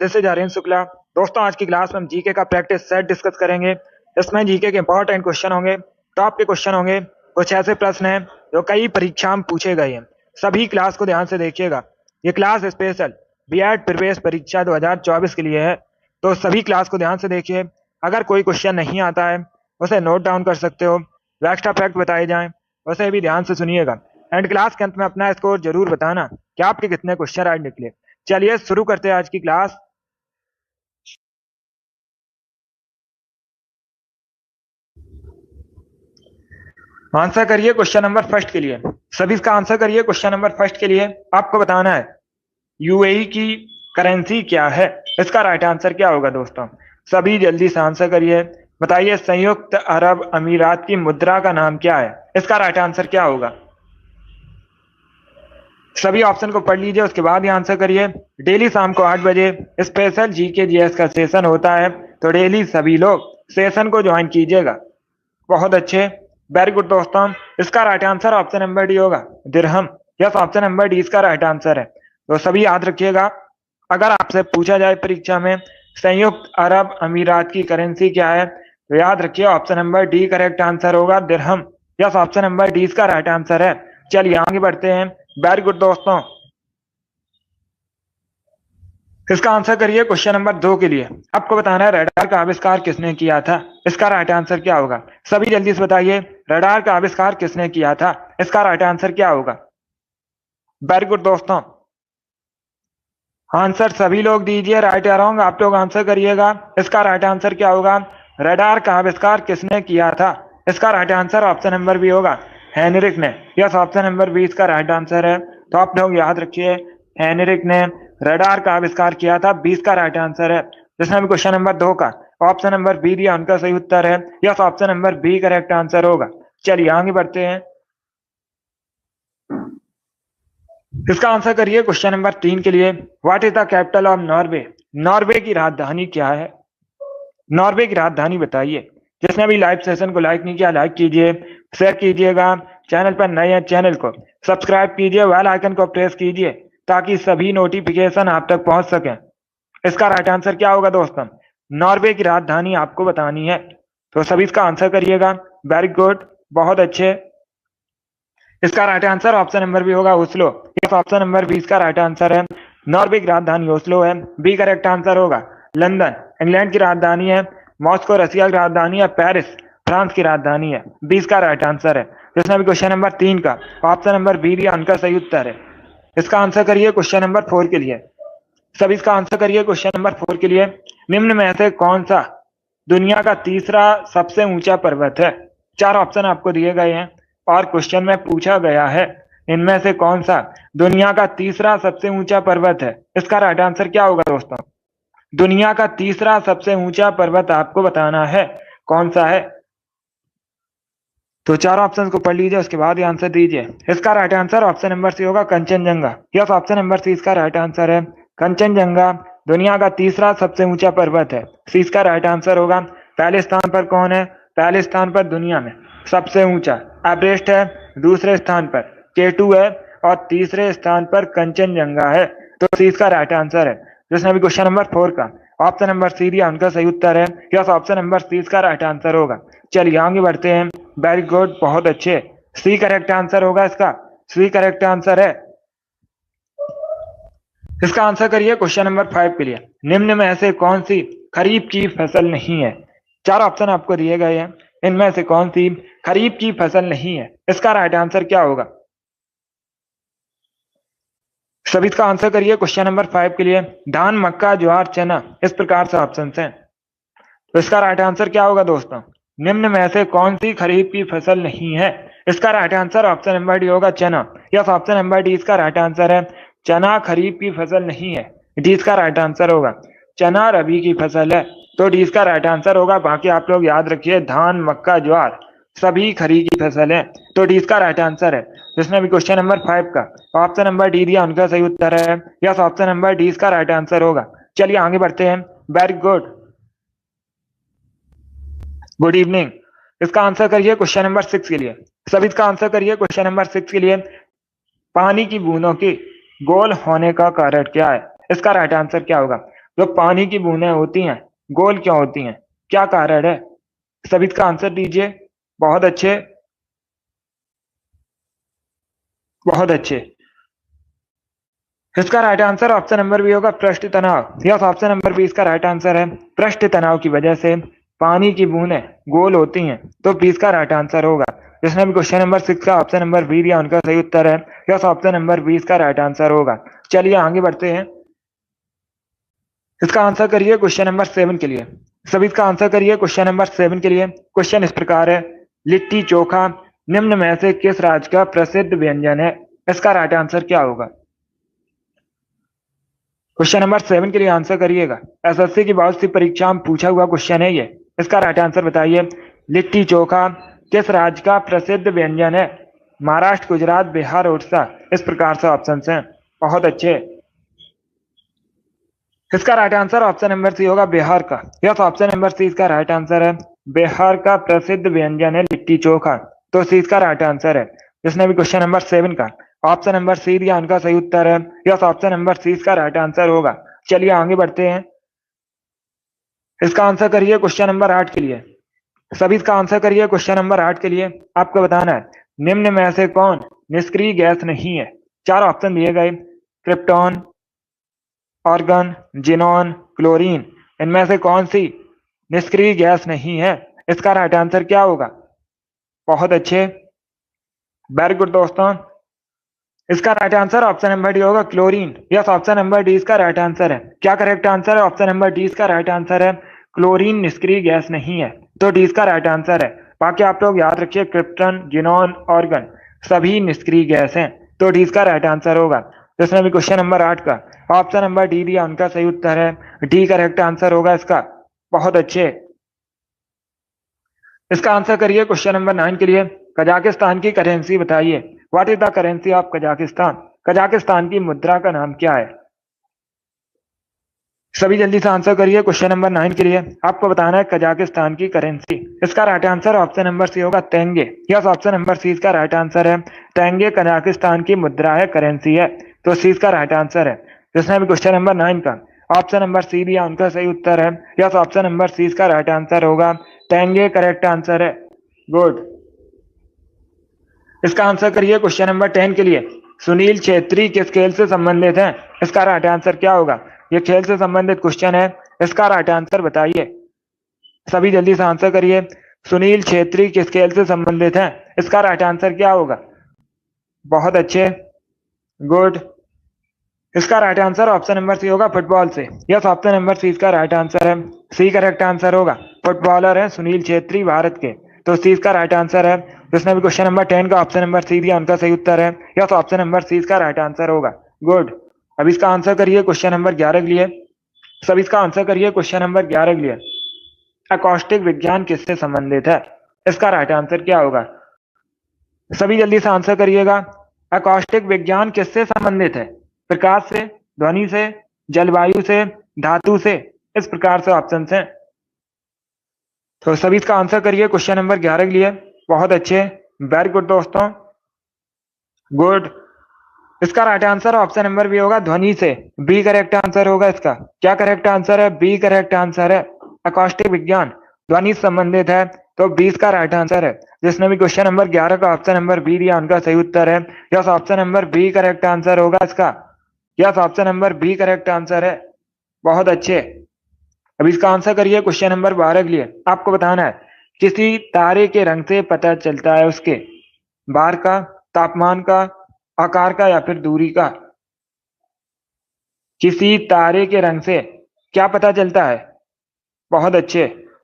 This is Aryan Shukla. दोस्तों, आज की क्लास में हम जीके का प्रैक्टिस सेट डिस्कस करेंगे। इसमें जीके के इंपॉर्टेंट क्वेश्चन होंगे, टॉप के क्वेश्चन होंगे, कुछ ऐसे प्रश्न हैं जो कई परीक्षा में पूछे गए हैं। सभी क्लास को ध्यान से देखिएगा। ये क्लास स्पेशल बीएड प्रवेश परीक्षा 2024 के लिए है, तो सभी क्लास को ध्यान से देखिए। अगर कोई क्वेश्चन नहीं आता है उसे नोट डाउन कर सकते हो। एक्स्ट्रा फैक्ट बताए जाएं उसे भी ध्यान से सुनिएगा। एंड क्लास के अंत में अपना स्कोर जरूर बताना कि आपके कितने क्वेश्चन आज निकले। चलिए शुरू करते हैं आज की क्लास। आंसर करिए क्वेश्चन नंबर फर्स्ट के लिए। सभी इसका आंसर करिए क्वेश्चन नंबर फर्स्ट के लिए। आपको बताना है यूएई की करेंसी क्या है। इसका राइट आंसर क्या होगा दोस्तों? सभी जल्दी से आंसर करिए। बताइए संयुक्त अरब अमीरात की मुद्रा का नाम क्या है। इसका राइट आंसर क्या होगा? सभी ऑप्शन को पढ़ लीजिए, उसके बाद ही आंसर करिए। डेली शाम को 8 बजे स्पेशल जीके जीएस का सेशन होता है, तो डेली सभी लोग सेशन को ज्वाइन कीजिएगा। बहुत अच्छे, वेरी गुड दोस्तों। इसका right answer option number D होगा, दिरहम। यस, ऑप्शन नंबर डी इसका राइट आंसर है। तो सभी याद रखिएगा, अगर आपसे पूछा जाए परीक्षा में संयुक्त अरब अमीरात की करेंसी क्या है, तो याद रखिए option number D correct answer होगा, दिरहम। यस, ऑप्शन नंबर डी इसका राइट आंसर है। चलिए आगे बढ़ते हैं। वेरी गुड दोस्तों। इसका आंसर करिए क्वेश्चन नंबर 2 के लिए। आपको बताना है रडार का आविष्कार किसने किया था। इसका राइट आंसर क्या होगा? सभी जल्दी से बताइए, रडार का आविष्कार किसने किया था। इसका राइट आंसर क्या होगा? वेरी गुड दोस्तों, आंसर सभी लोग दीजिए, राइट या रॉन्ग आप लोग आंसर करिएगा। इसका राइट आंसर क्या होगा? रडार का आविष्कार किसने किया था। इसका right answer option number B होगा, हेनरिक ने। यस, ऑप्शन नंबर बी इसका राइट आंसर है। तो आप लोग याद रखिए, हेनरिक ने रडार का आविष्कार किया था, 20 का राइट आंसर है। जिसने भी क्वेश्चन नंबर 2 का ऑप्शन नंबर बी दिया उनका सही उत्तर है। Yes, option number B correct answer होगा। चलिए आगे बढ़ते हैं। इसका आंसर करिए क्वेश्चन नंबर 3 के लिए। What is the capital of Norway. Norway की राजधानी क्या है? नॉर्वे की राजधानी बताइए। जिसने भी लाइव सेशन को लाइक नहीं किया, लाइक कीजिए, शेयर कीजिएगा। चैनल पर नए हैं, चैनल को सब्सक्राइब कीजिए, बेल आइकन को प्रेस कीजिए ताकि सभी नोटिफिकेशन आप तक पहुंच सके। इसका राइट आंसर क्या होगा दोस्तों? नॉर्वे की राजधानी आपको बतानी है, तो सभी इसका आंसर करिएगा। वेरी गुड, बहुत अच्छे। इसका right answer option number B होगा, ओस्लो। इस ऑप्शन नंबर 20 का राइट आंसर है। नॉर्वे की राजधानी ओस्लो है, बी करेक्ट आंसर होगा। लंदन इंग्लैंड की राजधानी है। मॉस्को रसिया की राजधानी है। पेरिस फ्रांस की राजधानी है, 20 का राइट आंसर है। जिसने भी क्वेश्चन नंबर 3 का ऑप्शन नंबर बी दिया उनका सही उत्तर है। इसका आंसर करिए क्वेश्चन नंबर 4 के लिए। सभी इसका आंसर करिए क्वेश्चन नंबर 4 के लिए। निम्न में से कौन सा दुनिया का तीसरा सबसे ऊंचा पर्वत है? 4 ऑप्शन आपको दिए गए हैं और क्वेश्चन में पूछा गया है इनमें से कौन सा दुनिया का तीसरा सबसे ऊंचा पर्वत है। इसका राइट आंसर क्या होगा दोस्तों? दुनिया का तीसरा सबसे ऊंचा पर्वत आपको बताना है कौन सा है। तो 4 ऑप्शन को पढ़ लीजिए, उसके बाद ही आंसर दीजिए। इसका right answer option number C होगा, Kanchenjunga. Yes, option number C इसका राइट आंसर है। कंचनजंगा दुनिया का तीसरा सबसे ऊंचा पर्वत है, सी इसका राइट आंसर होगा। पहले स्थान पर कौन है? पहले स्थान पर दुनिया में सबसे ऊंचा एवरेस्ट है, दूसरे स्थान पर K2 है और तीसरे स्थान पर कंचनजंगा है, तो सी इसका राइट आंसर है। जिसने भी क्वेश्चन नंबर 4 का ऑप्शन नंबर सी दिया उनका सही उत्तर है। यस, ऑप्शन नंबर सी इसका राइट आंसर होगा। चलिए आगे बढ़ते हैं। वेरी गुड, बहुत अच्छे। सी करेक्ट आंसर होगा इसका, सी करेक्ट आंसर है। इसका आंसर करिए क्वेश्चन नंबर 5 के लिए। निम्न में से कौन सी खरीफ की फसल नहीं है? 4 ऑप्शन आपको दिए गए हैं, इनमें से कौन सी खरीफ की फसल नहीं है। इसका राइट आंसर क्या होगा? सभी इसका आंसर करिए क्वेश्चन नंबर 5 के लिए। धान, मक्का, ज्वार, चना, इस प्रकार से ऑप्शन हैं। तो इसका राइट आंसर क्या होगा दोस्तों? निम्न में से कौन सी खरीफ की फसल नहीं है? इसका right answer option number D होगा, चना। यस, ऑप्शन नंबर डी इसका राइट आंसर है। चना खरीफ की फसल नहीं है, डी इसका राइट आंसर होगा। चना रबी की फसल है, तो डी इसका राइट आंसर होगा। बाकी आप लोग याद रखिए, धान, मक्का, ज्वार सभी खरीफ की फसल है, तो डी इसका राइट आंसर है। जिसने भी क्वेश्चन नंबर 5 का ऑप्शन नंबर डी दिया उनका सही उत्तर है। यस, ऑप्शन नंबर डी इसका राइट आंसर होगा। चलिए आगे बढ़ते हैं। Very good, good evening. इसका आंसर करिए क्वेश्चन नंबर 6 के लिए। सभी इसका आंसर करिए क्वेश्चन नंबर 6 के लिए। पानी की बूंदों के गोल होने का कारण क्या है? इसका राइट आंसर क्या होगा? जो पानी की बूंदें होती हैं गोल क्यों होती हैं? क्या कारण है? सभी इसका आंसर दीजिए। बहुत अच्छे, बहुत अच्छे। इसका right answer option number B होगा, पृष्ठ तनाव। यस, ऑप्शन नंबर बी इसका राइट आंसर है। पृष्ठ तनाव की वजह से पानी की बूंदें गोल होती हैं, तो बी इसका राइट आंसर होगा। जिसने भी क्वेश्चन नंबर 6 का ऑप्शन नंबर बी दिया उनका सही उत्तर है। यस, ऑप्शन नंबर बी इसका राइट आंसर होगा। चलिए आगे बढ़ते हैं। इसका आंसर करिए क्वेश्चन नंबर 7 के लिए। सभी इसका आंसर करिए क्वेश्चन नंबर 7 के लिए। क्वेश्चन इस प्रकार है, लिट्टी चोखा निम्न में से किस राज्य का प्रसिद्ध व्यंजन है? इसका राइट आंसर क्या होगा? क्वेश्चन नंबर 7 के लिए आंसर करिएगा। एसएससी की बहुत सी परीक्षा में पूछा हुआ क्वेश्चन है ये। इसका राइट आंसर बताइए। लिट्टी चोखा किस राज्य का प्रसिद्ध व्यंजन है? महाराष्ट्र, गुजरात, बिहार, उड़ीसा। इस प्रकार से ऑप्शन हैं। बहुत अच्छे। इसका right answer option number C होगा, बिहार का। यस, ऑप्शन नंबर सी इसका राइट आंसर है। बिहार का प्रसिद्ध व्यंजन है लिट्टी चोखा, तो सी इसका राइट आंसर है। जिसने भी क्वेश्चन नंबर 7 का ऑप्शन नंबर सी दिया उनका सही उत्तर है। यस, ऑप्शन नंबर सी इसका राइट आंसर होगा। चलिए आगे बढ़ते हैं। इसका आंसर करिए क्वेश्चन नंबर 8 के लिए। सभी इसका आंसर करिए क्वेश्चन नंबर 8 के लिए। आपको बताना है, निम्न में से कौन निष्क्रिय गैस नहीं है? चार ऑप्शन दिए गए, क्रिप्टॉन, ऑर्गन, जिनॉन, क्लोरीन। इनमें से कौन सी निष्क्रिय गैस नहीं है? इसका राइट आंसर क्या होगा? बहुत अच्छे, वेरी गुड दोस्तों। इसका right answer option number D होगा, chlorine. Yes, option number D इसका राइट आंसर है। क्या करेक्ट आंसर है? ऑप्शन नंबर डी इसका राइट आंसर है। क्लोरीन निष्क्रिय गैस नहीं है, तो डी इसका राइट आंसर है। बाकी आप लोग याद रखिए, क्रिप्टन, जिनॉन, ऑर्गन सभी निष्क्रिय गैस हैं, तो डी इसका राइट आंसर होगा। जिसने भी क्वेश्चन नंबर 8 का ऑप्शन नंबर डी दिया उनका सही उत्तर है। डी करेक्ट आंसर होगा इसका। बहुत अच्छे। इसका आंसर करिए क्वेश्चन नंबर 9 के लिए। कजाकिस्तान की करेंसी बताइए। What is the currency of Kazakhstan? Kazakhstan की मुद्रा का नाम क्या है? सभी जल्दी से आंसर करिए क्वेश्चन नंबर 9 के लिए। आपको बताना है कजाकिस्तान की करेंसी। इसका right answer option number C होगा, tenge. Yes, option number C इसका राइट आंसर है। तेंगे कजाकिस्तान की मुद्रा है, करेंसी है, तो सी इसका राइट आंसर है। जिसने भी क्वेश्चन नंबर 9 का ऑप्शन नंबर सी दिया उनका सही उत्तर है। यस, ऑप्शन नंबर सी इसका राइट आंसर होगा। तेंगे करेक्ट आंसर है। गुड। इसका आंसर करिए क्वेश्चन नंबर 10 के लिए। सुनील छेत्री किस खेल से संबंधित हैं? इसका राइट आंसर क्या होगा? ये खेल से संबंधित क्वेश्चन है। इसका राइट आंसर बताइए। सभी जल्दी से आंसर करिए। सुनील छेत्री किस खेल से संबंधित हैं? इसका राइट आंसर क्या होगा? बहुत अच्छे, गुड। इसका right answer option number C होगा, फुटबॉल से। यस, ऑप्शन नंबर सी इसका राइट आंसर है। सी करेक्ट आंसर होगा। फुटबॉलर है सुनील छेत्री भारत के, तो सी इसका राइट आंसर है। जिसने भी क्वेश्चन नंबर 10 का ऑप्शन नंबर सी दिया उनका सही उत्तर है। यस, ऑप्शन नंबर सी इसका राइट आंसर होगा। गुड। अब इसका आंसर करिए क्वेश्चन नंबर 11 के लिए। सब इसका आंसर करिए क्वेश्चन नंबर 11 के लिए। अकॉस्टिक विज्ञान किससे संबंधित है? इसका राइट आंसर क्या होगा? सभी जल्दी से आंसर करिएगा। अकॉस्टिक विज्ञान किससे संबंधित है? प्रकाश से, ध्वनि से, जलवायु से, धातु से। इस प्रकार से ऑप्शन हैं। तो सभी इसका आंसर करिए क्वेश्चन नंबर 11 के लिए। बहुत अच्छे, वेरी गुड दोस्तों, गुड। इसका right answer option number B होगा, ध्वनि से। बी करेक्ट आंसर होगा इसका। क्या करेक्ट आंसर है? बी करेक्ट आंसर है। अकॉस्टिक विज्ञान ध्वनि से संबंधित है, तो 20 का राइट आंसर है। जिसने भी क्वेश्चन नंबर 11 का ऑप्शन नंबर बी दिया उनका सही उत्तर है। Yes, option number B correct answer होगा इसका। Yes, option number B correct answer है। बहुत अच्छे। अब इसका आंसर करिए क्वेश्चन नंबर 12 के लिए। आपको बताना है, किसी तारे के रंग से पता चलता है उसके भार का, तापमान का, आकार का या फिर दूरी का। किसी तारे के रंग से क्या पता चलता है? बहुत अच्छे।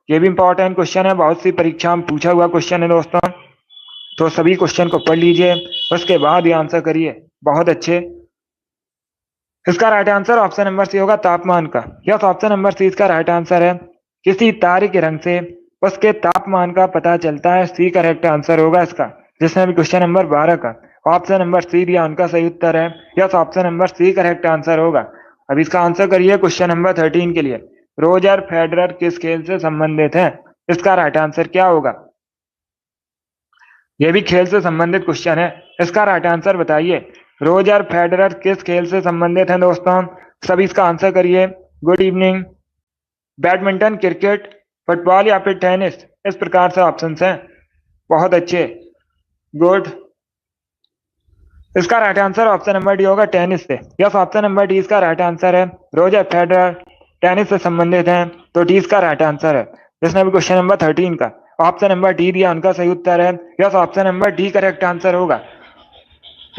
ये भी इंपॉर्टेंट क्वेश्चन है, बहुत सी परीक्षा में पूछा हुआ क्वेश्चन है दोस्तों। तो सभी क्वेश्चन को पढ़ लीजिए, उसके बाद ही आंसर करिए। बहुत अच्छे। इसका right answer option number C होगा, तापमान का। यस, ऑप्शन नंबर सी इसका राइट आंसर है। किसी तारे के रंग से उसके तापमान का पता चलता है। सी करेक्ट आंसर होगा इसका। जिसने भी क्वेश्चन नंबर 12 का ऑप्शन नंबर सी दिया उनका सही उत्तर है। Yes, option number C correct answer होगा। अब इसका आंसर करिए क्वेश्चन नंबर 13 के लिए। रोजर फेडरर किस खेल से संबंधित है? इसका राइट आंसर क्या होगा? यह भी खेल से संबंधित क्वेश्चन है। इसका राइट आंसर बताइए। रोजर फेडरर किस खेल से संबंधित है दोस्तों? सभी इसका आंसर करिए। Good evening. Badminton, cricket, football या फिर टेनिस, इस प्रकार से ऑप्शंस हैं। बहुत अच्छे, गुड। इसका right answer option number D होगा, टेनिस से। यस, ऑप्शन नंबर डी इसका राइट आंसर है। रोजर फेडरर टेनिस से संबंधित हैं, तो डी इसका राइट आंसर है। जिसने भी क्वेश्चन नंबर 13 का ऑप्शन नंबर डी दिया, उनका सही उत्तर है। Yes, option number D correct answer होगा।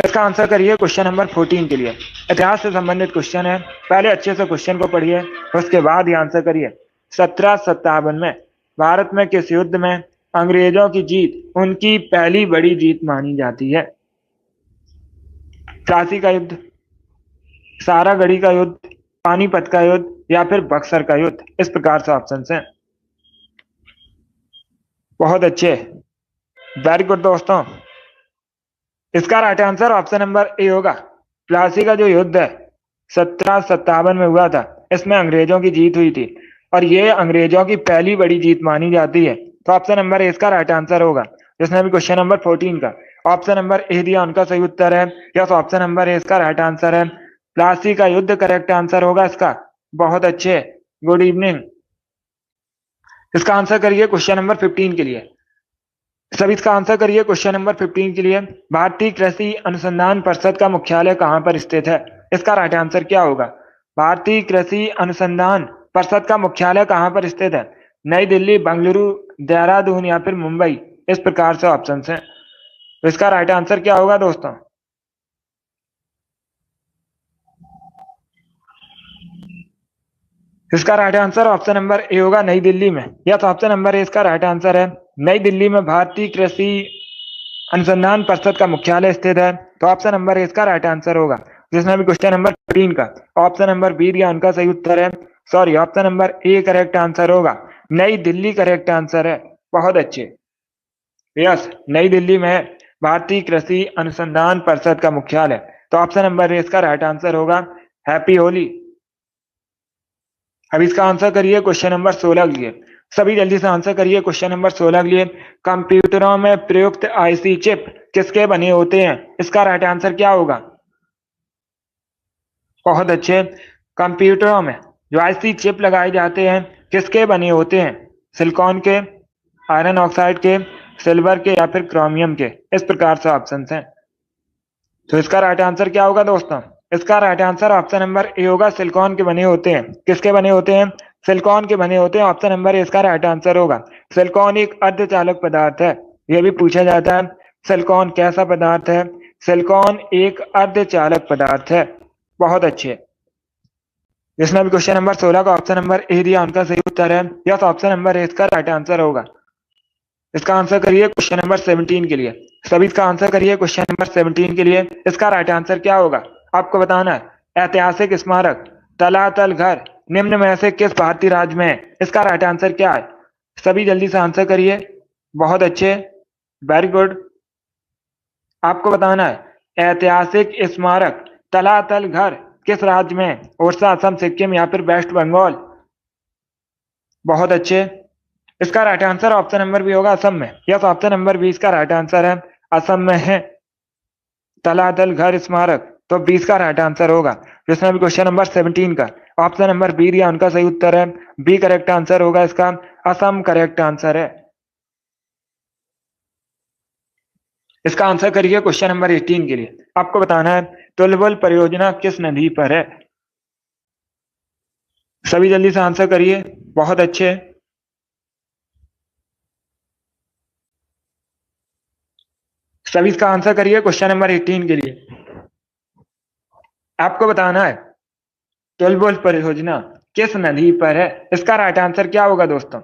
इसका आंसर करिए क्वेश्चन नंबर 14 के लिए। इतिहास से संबंधित क्वेश्चन है, पहले अच्छे से क्वेश्चन को पढ़िए, उसके बाद ही आंसर करिए। 1757 में भारत में किस युद्ध में अंग्रेजों की जीत उनकी पहली बड़ी जीत मानी जाती है? प्लासी का युद्ध, सारागढ़ी का युद्ध, पानीपत का युद्ध या फिर बक्सर का युद्ध, इस प्रकार से ऑप्शन हैं। बहुत अच्छे, वेरी गुड दोस्तों। इसका right answer option number A होगा। प्लासी का जो युद्ध है 1757 में हुआ था, इसमें अंग्रेजों की जीत हुई थी और ये अंग्रेजों की पहली बड़ी जीत मानी जाती है, तो ऑप्शन नंबर ए इसका राइट आंसर होगा। जिसने भी क्वेश्चन नंबर 14 का ऑप्शन नंबर ए दिया, उनका सही उत्तर है। यस, ऑप्शन नंबर ए इसका राइट आंसर है। प्लासी का युद्ध करेक्ट आंसर होगा इसका। बहुत अच्छे, गुड इवनिंग। इसका आंसर करिए क्वेश्चन नंबर 15 के लिए। सभी इसका आंसर करिए क्वेश्चन नंबर 15 के लिए। भारतीय कृषि अनुसंधान परिषद का मुख्यालय कहां पर स्थित है? इसका राइट आंसर क्या होगा? भारतीय कृषि अनुसंधान परिषद का मुख्यालय कहां पर स्थित है? नई दिल्ली, बेंगलुरु, देहरादून या फिर मुंबई, इस प्रकार से ऑप्शन हैं। तो इसका राइट आंसर क्या होगा दोस्तों? इसका right answer option number A होगा, नई दिल्ली में। यस, ऑप्शन नंबर ए इसका राइट आंसर है। नई दिल्ली में भारतीय कृषि अनुसंधान परिषद का मुख्यालय स्थित है, तो ऑप्शन नंबर ए इसका राइट आंसर होगा। जिसने भी क्वेश्चन नंबर 13 का ऑप्शन नंबर बी दिया, उनका सही उत्तर है, sorry, option number A correct answer होगा। नई दिल्ली करेक्ट आंसर है। बहुत अच्छे, यस, नई दिल्ली में है भारतीय कृषि अनुसंधान परिषद का मुख्यालय, तो ऑप्शन नंबर ए इसका राइट आंसर होगा। हैप्पी होली। अब इसका आंसर करिए क्वेश्चन नंबर 16 के लिए। सभी जल्दी से आंसर करिए क्वेश्चन नंबर 16 के लिए। कंप्यूटरों में प्रयुक्त आईसी चिप किसके बने होते हैं? इसका राइट आंसर क्या होगा? बहुत अच्छे, कंप्यूटरों में जो आईसी चिप लगाए जाते हैं किसके बने होते हैं? सिलिकॉन के, आयरन ऑक्साइड के, सिल्वर के या फिर क्रोमियम के, इस प्रकार से ऑप्शन हैं। तो इसका राइट आंसर क्या होगा दोस्तों? इसका right answer option number A होगा, सिलिकॉन के बने होते हैं। किसके बने होते हैं? सिलिकॉन के बने होते हैं। ऑप्शन नंबर ए इसका राइट आंसर होगा। सिलिकॉन एक अर्धचालक पदार्थ है, यह भी पूछा जाता है, सिलिकॉन कैसा पदार्थ है? सिलिकॉन एक अर्धचालक पदार्थ है। बहुत अच्छे। जिसने भी क्वेश्चन नंबर 16 का ऑप्शन नंबर ए दिया, उनका सही उत्तर है। यस, ऑप्शन नंबर ए इसका राइट आंसर होगा। इसका आंसर करिए क्वेश्चन नंबर 17 के लिए। सभी इसका आंसर करिए क्वेश्चन नंबर 17 के लिए। इसका राइट आंसर क्या होगा आपको बताना है। ऐतिहासिक स्मारक तलातल घर निम्न में से किस भारतीय राज्य में है? इसका राइट आंसर क्या है? सभी जल्दी से आंसर करिए। बहुत अच्छे, वेरी गुड। आपको बताना है ऐतिहासिक स्मारक तलातल घर किस राज्य में है? ओडिशा, असम, सिक्किम या फिर वेस्ट बंगाल। बहुत अच्छे। इसका right answer option number B होगा, असम में। यस, ऑप्शन नंबर बी इसका राइट आंसर है। असम में है तलातल घर स्मारक, तो 20 का राइट आंसर होगा। जिसमें भी क्वेश्चन नंबर 17 का ऑप्शन नंबर बी दिया, उनका सही उत्तर है। बी करेक्ट आंसर होगा इसका। असम करेक्ट आंसर है। इसका आंसर करिए क्वेश्चन नंबर 18 के लिए। आपको बताना है तुलबुल परियोजना किस नदी पर है? सभी जल्दी से आंसर करिए। बहुत अच्छे। सभी इसका आंसर करिए क्वेश्चन नंबर 18 के लिए। आपको बताना है तुलबुल परियोजना किस नदी पर है? इसका राइट आंसर क्या होगा दोस्तों?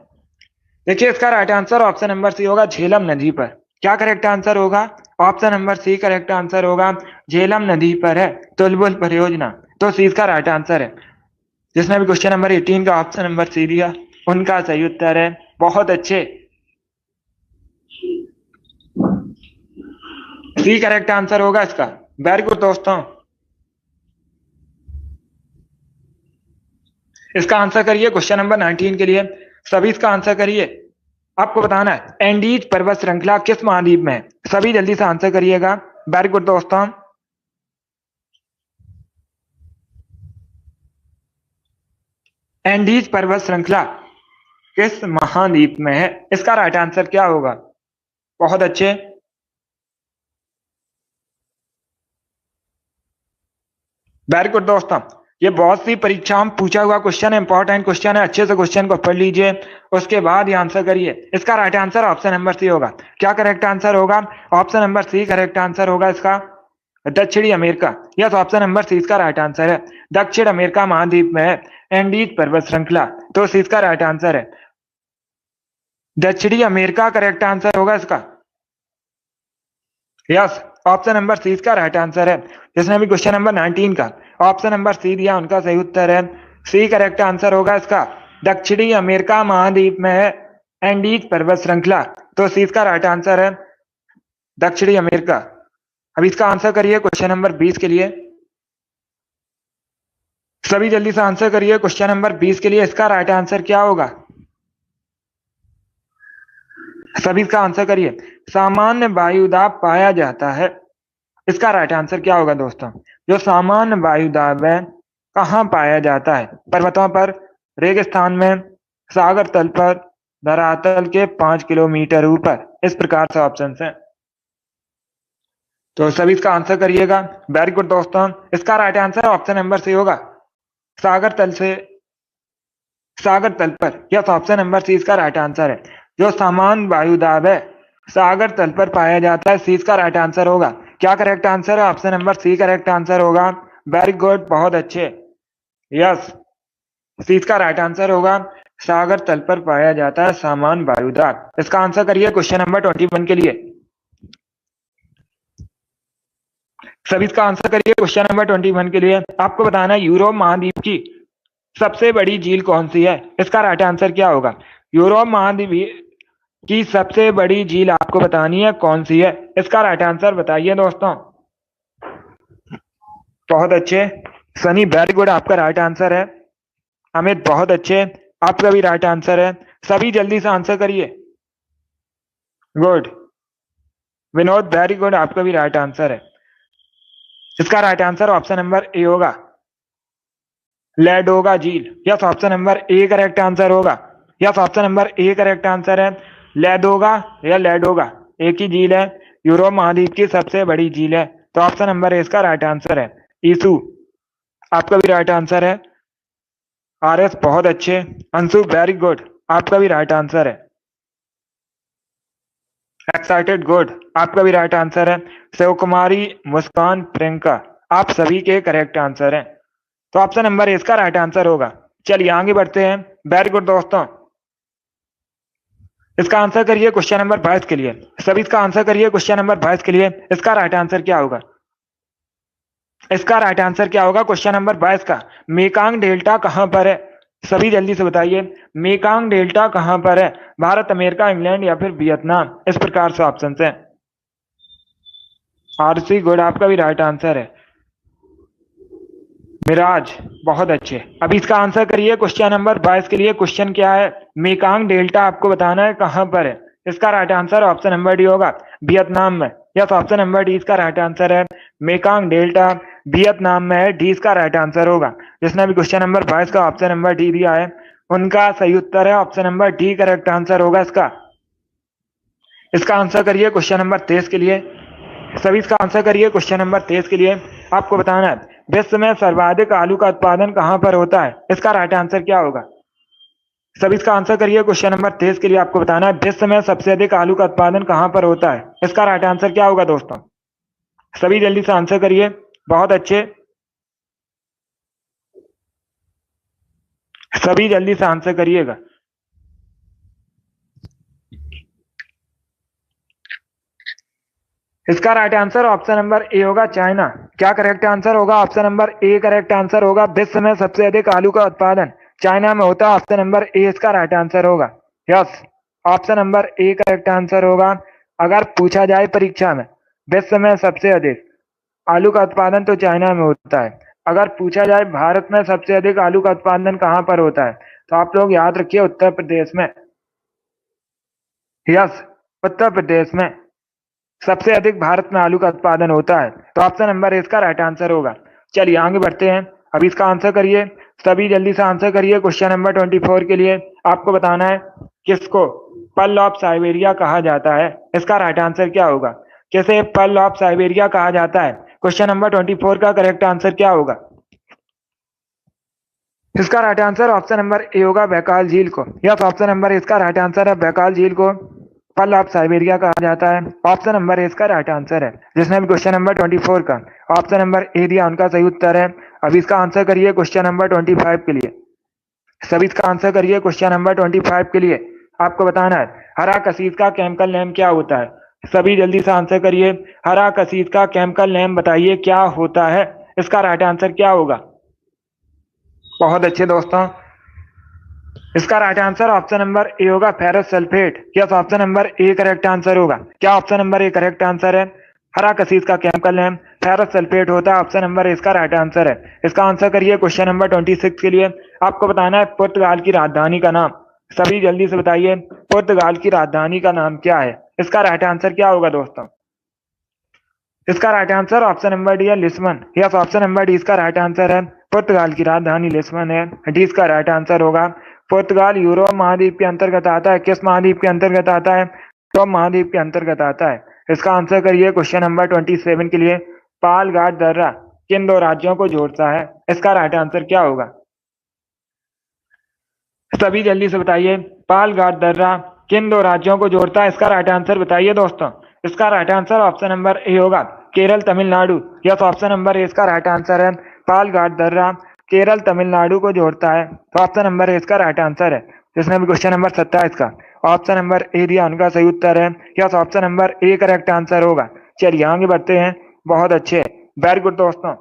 देखिए, इसका right answer option number C होगा, झेलम नदी पर। क्या करेक्ट आंसर होगा? Option number C correct answer होगा। झेलम नदी पर है तुलबुल परियोजना, तो सी इसका राइट आंसर है। जिसने भी क्वेश्चन नंबर 18 का ऑप्शन नंबर सी दिया, उनका सही उत्तर है। बहुत अच्छे, सी करेक्ट आंसर होगा इसका। वेरी गुड दोस्तों। इसका आंसर करिए क्वेश्चन नंबर 19 के लिए। सभी इसका आंसर करिए। आपको बताना है एंडीज पर्वत श्रृंखला किस महाद्वीप में है? सभी जल्दी से आंसर करिएगा। वेरी गुड दोस्तों। एंडीज पर्वत श्रृंखला किस महाद्वीप में है? इसका राइट आंसर क्या होगा? बहुत अच्छे। वेरी गुड दोस्तों, ये बहुत सी परीक्षाओं में पूछा हुआ क्वेश्चन है, इंपॉर्टेंट क्वेश्चन है। अच्छे से क्वेश्चन को पढ़ लीजिए, उसके बाद ये आंसर करिए। इसका right answer option number C होगा। क्या करेक्ट आंसर होगा? Option number C correct answer होगा इसका, दक्षिणी America. Yes, option number C इसका राइट आंसर है। दक्षिण अमेरिका महाद्वीप में है एंडीज पर्वत श्रृंखला, तो सी इसका राइट आंसर है। दक्षिणी अमेरिका करेक्ट आंसर होगा इसका। यस, ऑप्शन नंबर सी इसका राइट आंसर है। जिसने भी क्वेश्चन नंबर 19 का ऑप्शन नंबर सी दिया, उनका सही उत्तर है सी करेक्ट आंसर होगा इसका। दक्षिणी अमेरिका महाद्वीप में है एंडीज पर्वत श्रृंखला, तो सी इसका राइट आंसर है, दक्षिणी अमेरिका। अब इसका आंसर करिए क्वेश्चन नंबर 20 के लिए। सभी जल्दी से आंसर करिए क्वेश्चन नंबर 20 के लिए। इसका राइट आंसर क्या होगा? सभी इसका आंसर करिए। सामान्य वायुदाब पाया जाता है, इसका राइट आंसर क्या होगा दोस्तों? जो सामान्य वायुदाब है कहाँ पाया जाता है? पर्वतों पर, रेगिस्तान में, सागर तल पर, धरातल के 5 किलोमीटर ऊपर। इस प्रकार से ऑप्शन है, तो सभी इसका आंसर करिएगा। वेरी गुड दोस्तों, इसका right answer option number C होगा, सागर तल से, सागर तल पर। यस, ऑप्शन नंबर सी इसका राइट आंसर है। जो सामान्य वायुदाब है सागर तल पर पाया जाता है, सी इसका राइट आंसर होगा। क्या करेक्ट आंसर है? Option number C correct answer होगा। वेरी गुड, बहुत अच्छे। यस, सी इसका राइट आंसर होगा, सागर तल पर पाया जाता है सामान्य वायुदाब। इसका आंसर करिए क्वेश्चन नंबर 21 के लिए। सभी इसका आंसर करिए क्वेश्चन नंबर 21 के लिए। आपको बताना है यूरोप महाद्वीप की सबसे बड़ी झील कौन सी है? इसका राइट आंसर क्या होगा? यूरोप महाद्वीप की सबसे बड़ी झील आपको बतानी है कौन सी है? इसका राइट आंसर बताइए दोस्तों। बहुत अच्छे। सनी, वेरी गुड, आपका राइट आंसर है। अमित, बहुत अच्छे, आपका भी राइट आंसर है। सभी जल्दी से आंसर करिए। गुड। विनोद, वेरी गुड, आपका भी राइट आंसर है। इसका right answer option number A होगा, लैडोगा झील। Yes, option number A correct answer होगा। Yes, option number A correct answer है। लैडोगा या लैडोगा एक ही झील है, यूरोप महाद्वीप की सबसे बड़ी झील है, तो ऑप्शन नंबर ए इसका राइट आंसर है। ईसु, आपका भी राइट आंसर है। आर एस, बहुत अच्छे। अंशु, वेरी गुड, आपका भी राइट आंसर है। एक्साइटेड, गुड, आपका भी राइट आंसर है। शिव कुमारी, मुस्कान, प्रियंका, आप सभी के करेक्ट आंसर हैं, तो ऑप्शन नंबर इसका राइट आंसर होगा। चलिए आगे बढ़ते हैं। वेरी गुड दोस्तों, इसका आंसर करिए क्वेश्चन नंबर 22 के लिए। सभी इसका आंसर करिए क्वेश्चन नंबर 22 के लिए। इसका राइट आंसर क्या होगा? इसका राइट आंसर क्या होगा क्वेश्चन नंबर 22 का? मेकांग डेल्टा कहां पर है? सभी जल्दी से बताइए, मेकांग डेल्टा कहां पर है? भारत, अमेरिका, इंग्लैंड या फिर वियतनाम? इस प्रकार से ऑप्शन है। आरसी, गुड, आपका भी राइट आंसर है। मिराज, बहुत अच्छे। अब इसका आंसर करिए क्वेश्चन नंबर 22 के लिए। क्वेश्चन क्या है? मेकांग डेल्टा आपको बताना है कहां पर है। इसका right answer option number D होगा, वियतनाम में। यस, ऑप्शन नंबर डी इसका राइट आंसर है। मेकांग डेल्टा वियतनाम में है, डी इसका राइट आंसर होगा। जिसने भी क्वेश्चन नंबर 22 का ऑप्शन नंबर डी दिया है, उनका सही उत्तर है option number D correct answer होगा इसका। इसका आंसर करिए क्वेश्चन नंबर 23 के लिए। सभी इसका आंसर करिए क्वेश्चन नंबर 23 के लिए। आपको बताना है विश्व में सर्वाधिक आलू का उत्पादन कहां पर होता है? इसका राइट आंसर क्या होगा? सभी इसका आंसर करिए क्वेश्चन नंबर 23 के लिए। आपको बताना है विश्व में सबसे अधिक आलू का उत्पादन कहां पर होता है? इसका राइट आंसर क्या होगा दोस्तों? सभी जल्दी से आंसर करिए। बहुत अच्छे, सभी जल्दी से आंसर करिएगा। इसका right answer option number A होगा, चाइना। क्या करेक्ट आंसर होगा? Option number A correct answer होगा। विश्व में सबसे अधिक आलू का उत्पादन चाइना में होता है, ऑप्शन नंबर ए इसका राइट आंसर होगा। Yes, option number A correct answer होगा। अगर पूछा जाए परीक्षा में विश्व में सबसे अधिक आलू का उत्पादन तो चाइना में होता है। अगर पूछा जाए भारत में सबसे अधिक आलू का उत्पादन कहां पर होता है, तो आप लोग याद रखिए उत्तर प्रदेश में। यस, उत्तर प्रदेश में सबसे अधिक भारत में आलू का उत्पादन होता है, तो ऑप्शन नंबर इसका राइट आंसर होगा। चलिए आगे बढ़ते हैं। अब इसका आंसर करिए सभी जल्दी से आंसर करिए। क्वेश्चन नंबर 24 के लिए आपको बताना है किसको पर्ल ऑफ साइबेरिया कहा जाता है। इसका राइट आंसर क्या होगा? किसे पर्ल ऑफ साइबेरिया कहा जाता है? क्वेश्चन नंबर 24 का करेक्ट आंसर क्या होगा? इसका right answer option number A होगा, बैकाल झील को। यस, ऑप्शन नंबर इसका राइट आंसर है, बैकाल झील को पर्ल ऑफ साइबेरिया कहा जाता है। ऑप्शन नंबर इसका राइट आंसर है। जिसने भी क्वेश्चन नंबर 24 का ऑप्शन नंबर ए दिया उनका सही उत्तर है। अब इसका आंसर करिए क्वेश्चन नंबर 25 के लिए। सभी इसका आंसर करिए क्वेश्चन नंबर 25 के लिए। आपको बताना है हरा कसीस का केमिकल नेम क्या होता है। सभी जल्दी से आंसर करिए। हरा कसीस का केमिकल नेम बताइए क्या होता है। इसका राइट आंसर क्या होगा? बहुत अच्छे दोस्तों, इसका right answer option number A होगा, ferrous sulphate. Yes, option number A correct answer होगा। क्या option number A correct answer है? हरा कसीस का केमिकल नेम फेरस सल्फेट होता है। ऑप्शन नंबर इसका राइट आंसर है। इसका आंसर करिए क्वेश्चन नंबर 26 के लिए। आपको बताना है पुर्तगाल की राजधानी का नाम। सभी जल्दी से बताइए पुर्तगाल की राजधानी का नाम क्या है। इसका राइट आंसर क्या होगा दोस्तों? इसका right answer option number D है, Lisbon. Yes, option number D इसका राइट आंसर है। पुर्तगाल की राजधानी लिस्बन है। डी इसका राइट आंसर होगा। पुर्तगाल यूरोप महाद्वीप के अंतर्गत आता है। किस महाद्वीप के अंतर्गत आता है? यूरोप महाद्वीप के अंतर्गत आता है। इसका आंसर करिए क्वेश्चन नंबर 27 के लिए। पाल घाट दर्रा किन दो राज्यों को जोड़ता है? इसका राइट आंसर क्या होगा? सभी जल्दी से बताइए पाल घाट दर्रा किन दो राज्यों को जोड़ता है। इसका राइट आंसर बताइए दोस्तों। इसका right answer option number A होगा, Kerala Tamil Nadu. Yes, option number A इसका राइट आंसर है। पाल घाट दर्रा केरल तमिलनाडु को जोड़ता है। तो ऑप्शन नंबर ए इसका राइट आंसर है। जिसने भी क्वेश्चन नंबर 27 का ऑप्शन नंबर ए दिया उनका सही उत्तर है। Yes, option number A correct answer होगा। चलिए आगे बढ़ते हैं। बहुत अच्छे, वेरी गुड दोस्तों।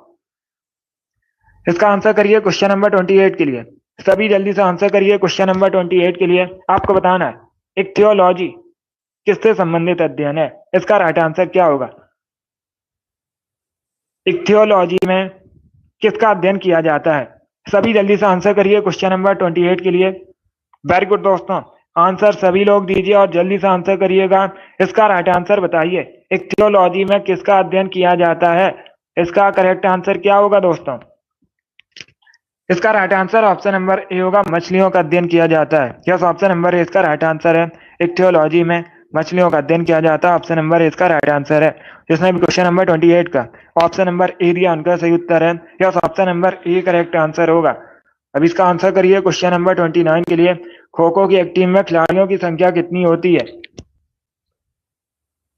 इसका आंसर करिए क्वेश्चन नंबर 28 के लिए। सभी जल्दी से आंसर करिए क्वेश्चन नंबर 28 के लिए। आपको बताना है इक्थियोलॉजी किससे संबंधित अध्ययन है। इसका राइट आंसर क्या होगा? इक्थियोलॉजी में किसका अध्ययन किया जाता है? सभी जल्दी से आंसर करिए क्वेश्चन नंबर 28 के लिए। वेरी गुड दोस्तों, आंसर सभी लोग दीजिए और जल्दी से आंसर करिएगा। इसका राइट आंसर बताइए इक्थियोलॉजी में किसका अध्ययन किया जाता है। इसका करेक्ट आंसर क्या होगा दोस्तों? इसका right answer option number A होगा, मछलियों का अध्ययन किया जाता है। यस, ऑप्शन नंबर ए इसका राइट आंसर है। इक्थियोलॉजी में मछलियों का अध्ययन किया जाता है। ऑप्शन नंबर ए इसका राइट आंसर है। जिसने भी क्वेश्चन नंबर 28 का ऑप्शन नंबर ए दिया उनका सही उत्तर है। Yes, option number A correct answer होगा। अब इसका आंसर करिए क्वेश्चन नंबर 29 के लिए। खो खो की एक टीम में खिलाड़ियों की संख्या कितनी होती है?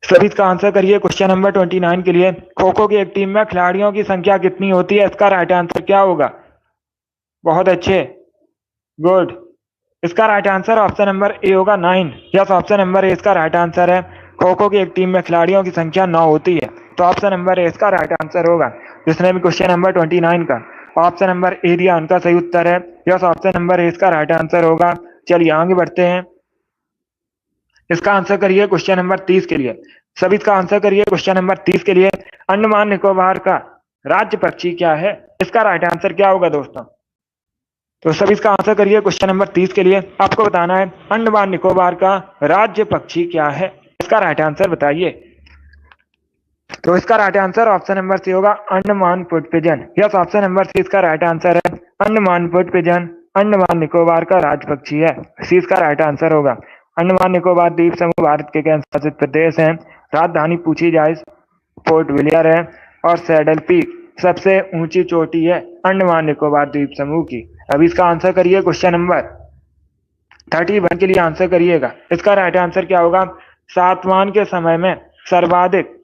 सभी इसका आंसर करिए क्वेश्चन नंबर 29 के लिए। खो खो की एक टीम में खिलाड़ियों की संख्या कितनी होती है? इसका राइट आंसर क्या होगा? बहुत अच्छे, गुड। इसका right answer option number A होगा, 9। यस, ऑप्शन नंबर ए इसका राइट आंसर है। खो खो की एक टीम में खिलाड़ियों की संख्या 9 होती है। तो ऑप्शन नंबर ए इसका राइट आंसर होगा। जिसने भी क्वेश्चन नंबर 29 का ऑप्शन नंबर ए दिया उनका सही उत्तर है। यस, ऑप्शन नंबर ए इसका राइट आंसर होगा। चलिए आगे बढ़ते हैं। इसका आंसर करिए क्वेश्चन नंबर 30 के लिए। सभी इसका आंसर करिए क्वेश्चन नंबर 30 के लिए। अंडमान निकोबार का राज्य पक्षी क्या है? इसका राइट आंसर क्या होगा दोस्तों? तो सभी इसका आंसर करिए क्वेश्चन नंबर 30 के लिए। आपको बताना है अंडमान निकोबार का राज्य पक्षी क्या है। इसका राइट आंसर बताइए। तो इसका right answer option number C होगा, Andaman wood pigeon. Yes, option number C इसका राइट आंसर है। अंडमान फुट पिजन अंडमान निकोबार का राज्य पक्षी है। सी इसका राइट आंसर होगा। अंडमान निकोबार द्वीप समूह भारत के केंद्र शासित प्रदेश है। राजधानी पूछी जाए पोर्ट विलियर है और सैडल पीक सबसे ऊंची चोटी है अंडमान निकोबार द्वीप समूह की। अब इसका आंसर करिए क्वेश्चन नंबर 31 के लिए आंसर करिएगा। इसका राइट आंसर क्या होगा? सातवाहन के समय में सर्वाधिक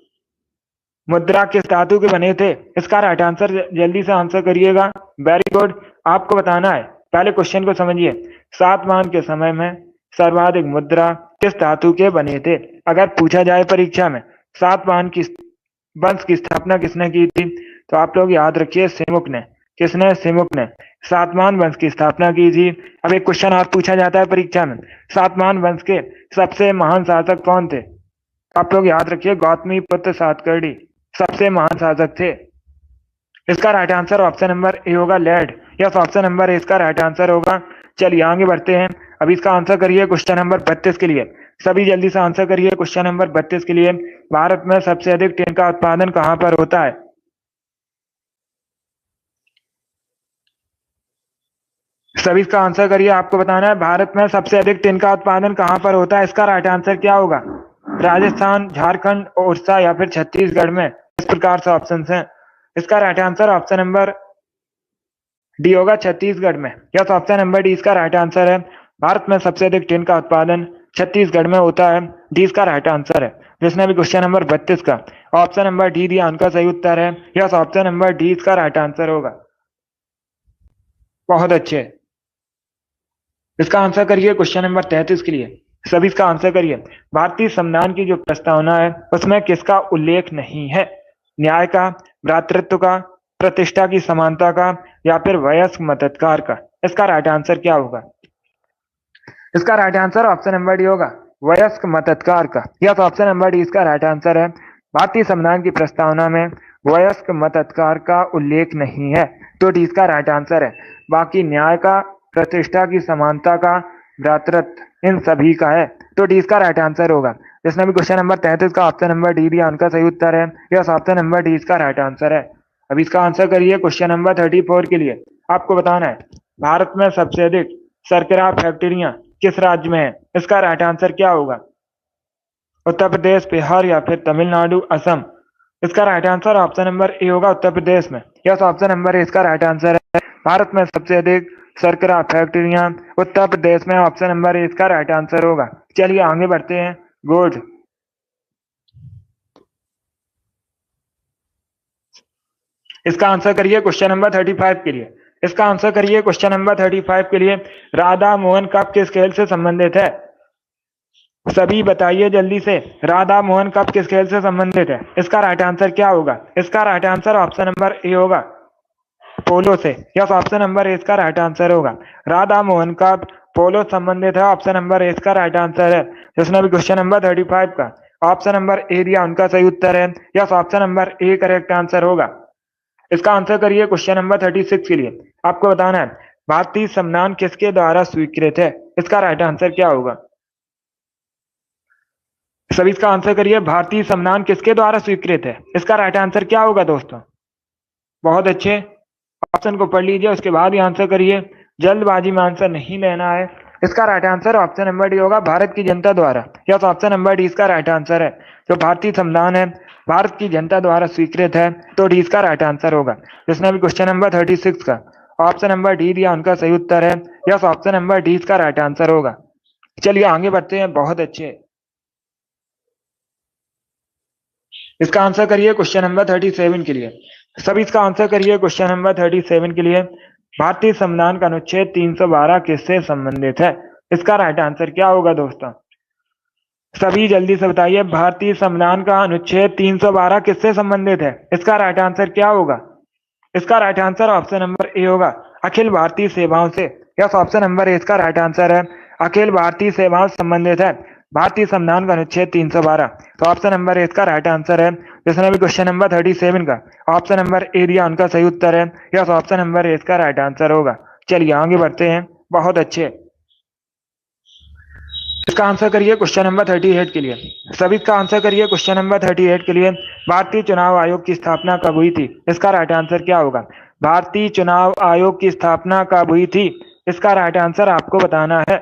मुद्रा किस धातु के बने थे? इसका राइट आंसर जल्दी से आंसर करिएगा। Very good. आपको बताना है, पहले क्वेश्चन को समझिए। सातवाहन के समय में सर्वाधिक मुद्रा किस धातु के बने थे? अगर पूछा जाए परीक्षा में सातवाहन की वंश की स्थापना किसने की थी, तो आप लोग याद रखिए सिमुक ने। किसने? सिमुक ने सातवाहन वंश की स्थापना की थी। अब एक क्वेश्चन और पूछा जाता है परीक्षा में, सातवाहन वंश के सबसे महान शासक कौन थे? आप लोग याद रखिए गौतमी पुत्र सातकर्णी सबसे महान शासक थे। इसका right answer option number A होगा, lead. Yes, option number A इसका राइट आंसर होगा। चलिए आगे बढ़ते हैं। अब इसका आंसर करिए क्वेश्चन नंबर 32 के लिए। सभी जल्दी से आंसर करिए क्वेश्चन नंबर 32 के लिए। भारत में सबसे अधिक टेन का उत्पादन कहां पर होता है? सभी इसका आंसर करिए। आपको बताना है भारत में सबसे अधिक टिन का उत्पादन कहाँ पर होता है। इसका राइट आंसर क्या होगा? राजस्थान, झारखंड, उड़ीसा या फिर छत्तीसगढ़ में। इस प्रकार से ऑप्शन है। इसका right answer option number D होगा, छत्तीसगढ़ में। यस, ऑप्शन नंबर डी इसका राइट आंसर है। भारत में सबसे अधिक टिन का उत्पादन छत्तीसगढ़ में होता है। डी इसका राइट आंसर है। जिसने भी क्वेश्चन नंबर 32 का ऑप्शन नंबर डी दिया उनका सही उत्तर है। यस, ऑप्शन नंबर डी इसका राइट आंसर होगा। बहुत अच्छे। इसका आंसर करिए क्वेश्चन नंबर 33 के लिए। सभी इसका आंसर करिए। भारतीय संविधान की जो प्रस्तावना है उसमें किसका उल्लेख नहीं है? न्याय का, भ्रातृत्व का, प्रतिष्ठा की समानता का या फिर वयस्क मताधिकार का। इसका राइट आंसर क्या होगा? इसका right answer option number D होगा, वयस्क मताधिकार का। यस, ऑप्शन नंबर डी इसका राइट आंसर है। भारतीय संविधान की प्रस्तावना में वयस्क मताधिकार का उल्लेख नहीं है, तो डी इसका राइट आंसर है। बाकी न्याय का, प्रतिष्ठा की समानता का, भ्रातृत्व, इन सभी का है, तो डी इसका राइट आंसर होगा। जिसने भी क्वेश्चन नंबर 33 का ऑप्शन नंबर डी दिया उनका सही उत्तर है। यस, ऑप्शन नंबर डी इसका राइट आंसर है। अब इसका आंसर करिए क्वेश्चन नंबर 34 के लिए। आपको बताना है भारत में सबसे अधिक शर्करा फैक्ट्रियां किस राज्य में है। इसका राइट आंसर क्या होगा? उत्तर प्रदेश, बिहार या फिर तमिलनाडु, असम। इसका right answer option number A होगा, उत्तर प्रदेश में। यस, ऑप्शन नंबर ए इसका राइट आंसर है। भारत में सबसे अधिक शर्करा फैक्ट्रियां उत्तर प्रदेश में। ऑप्शन नंबर ए इसका राइट आंसर होगा। चलिए आगे बढ़ते हैं। गुड। इसका आंसर करिए क्वेश्चन नंबर 35 के लिए। इसका आंसर करिए क्वेश्चन नंबर 35 के लिए। राधा मोहन कप किस खेल से संबंधित है? सभी बताइए जल्दी से। राधा मोहन कप किस खेल से संबंधित है? इसका राइट आंसर क्या होगा? इसका right answer option number A होगा, पोलो से। यस, ऑप्शन नंबर ए इसका राइट आंसर होगा। राधा मोहन कप पोलो संबंधित है। ऑप्शन नंबर ए इसका राइट आंसर है। जिसने भी क्वेश्चन नंबर 35 का ऑप्शन नंबर ए दिया उनका सही उत्तर है। Yes, option number A correct answer होगा। इसका आंसर करिए क्वेश्चन नंबर 36 के लिए। आपको बताना है भारतीय संविधान किसके द्वारा स्वीकृत है। इसका राइट आंसर क्या होगा? सभी इसका आंसर करिए। भारतीय संविधान किसके द्वारा स्वीकृत है? इसका राइट आंसर क्या होगा दोस्तों? बहुत अच्छे। ऑप्शन को पढ़ लीजिए, उसके बाद ही आंसर करिए। जल्दबाजी में आंसर नहीं लेना है। इसका right answer option number D होगा, भारत की जनता द्वारा। यस, ऑप्शन नंबर डी इसका राइट आंसर है। जो भारतीय संविधान है भारत की जनता द्वारा स्वीकृत है, तो डी इसका राइट आंसर होगा। जिसने भी क्वेश्चन नंबर 36 का ऑप्शन नंबर डी दिया उनका सही उत्तर है। यस, ऑप्शन नंबर डी इसका राइट आंसर होगा। चलिए आगे बढ़ते हैं। बहुत अच्छे। इसका आंसर करिए क्वेश्चन नंबर 37 के लिए। सभी इसका आंसर करिए क्वेश्चन नंबर 37 के लिए। भारतीय संविधान का अनुच्छेद 312 किससे संबंधित है? इसका राइट आंसर क्या होगा दोस्तों? सभी जल्दी से बताइए। भारतीय संविधान का अनुच्छेद 312 किससे संबंधित है? इसका राइट आंसर क्या होगा? इसका right answer option number A होगा, अखिल भारतीय सेवाओं से। यस, ऑप्शन नंबर ए इसका राइट आंसर है। अखिल भारतीय सेवाओं से संबंधित है भारतीय संविधान का अनुच्छेद 312। तो ऑप्शन नंबर ए इसका राइट आंसर है। जिसने भी क्वेश्चन नंबर 37 का ऑप्शन नंबर ए दिया उनका सही उत्तर है। यस, ऑप्शन नंबर ए इसका राइट आंसर होगा। चलिए आगे बढ़ते हैं। बहुत अच्छे। इसका आंसर करिए क्वेश्चन नंबर 38 के लिए। सभी इसका आंसर करिए क्वेश्चन नंबर 38 के लिए। भारतीय चुनाव आयोग की स्थापना कब हुई थी? इसका राइट आंसर क्या होगा? भारतीय चुनाव आयोग की स्थापना कब हुई थी? इसका राइट आंसर आपको बताना है।